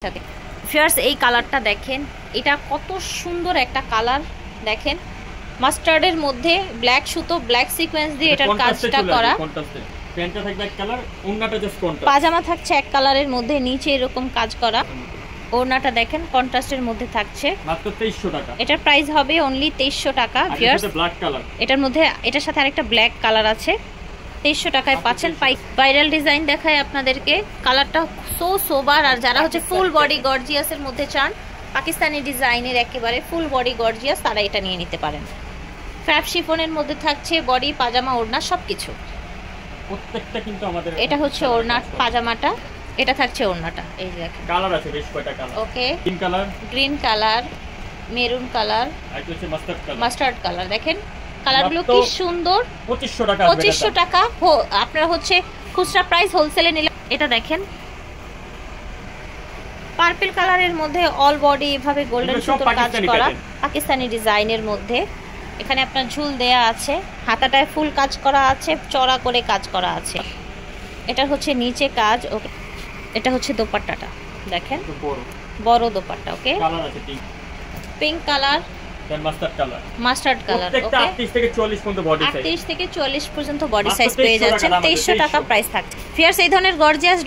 সাথে ফিয়ার্স এই কালারটা দেখেন, এটা কত সুন্দর একটা কালার। দেখেন মাস্টার্ডের মধ্যে ব্ল্যাক সুতো, ব্ল্যাক সিকোয়েন্স দিয়ে এটার কাজটা করা। প্যান্টটা থাকবে এক কালার, ওড়নাটা জাস্ট কন্ট্রাস্ট। পাজামা থাকছে এক কালারের মধ্যে, নিচে এরকম কাজ করা। ওড়নাটা দেখেন কন্ট্রাস্টের মধ্যে থাকছে, মাত্র 2300 টাকা। এটার প্রাইস হবে অনলি 2300 টাকা। ভিউয়ার্স ব্ল্যাক কালার, এটার মধ্যে এটার সাথে আরেকটা ব্ল্যাক কালার আছে। 2300 টাকায় পাচ্ছেন। ভাইরাল ডিজাইন দেখায় আপনাদেরকে, কালারটা সো সোবার। আর যারা হচ্ছে ফুল বডি গর্জিয়াসের মধ্যে চান, পাকিস্তানি ডিজাইনের একেবারে ফুল বডি গর্জিয়াস, তারা এটা নিয়ে নিতে পারেন। ক্র্যাপ শিফনের মধ্যে থাকছে বডি, পাজামা, ওড়না সবকিছু। প্রত্যেকটা কিন্তু আমাদের এটা হচ্ছে ওড়না, পাজামাটা, এটা থাকছে ওড়নাটা। এই যে দেখেন কালার আছে বেশ কয়টা কালার। ওকে, গ্রিন কালার, মেরুন কালার, আর হচ্ছে মাস্টার্ড কালার। দেখেন কালারগুলো কি সুন্দর। 2500 টাকা। 2500 টাকা আপনারা হচ্ছে খুচরা প্রাইস, হোলসেলে নিলে। এটা দেখেন পার্পল কালারের মধ্যে অল বডি এভাবে গোল্ডেন সুতোর কাজ করা, পাকিস্তানি ডিজাইনের মধ্যে। এখানে আপনার ঝুল দেয়া আছে, হাতাটায় ফুল কাজ করা আছে, চড়া করে কাজ করা আছে। এটা হচ্ছে নিচে কাজ। ওকে, এটা হচ্ছে দোপাট্টাটা দেখেন, বড় দোপাট্টা। ওকে, কালার আছে পিঙ্ক কালার, দেন মাস্টার্ড কালার। ওকে, 38 থেকে 44 পর্যন্ত বডি সাইজ, 38 থেকে 44 পর্যন্ত বডি সাইজ পেয়ে যাচ্ছেন। 2300 টাকা প্রাইস থাকছে। ফিয়ার্স এই ধরনের গর্জিয়াস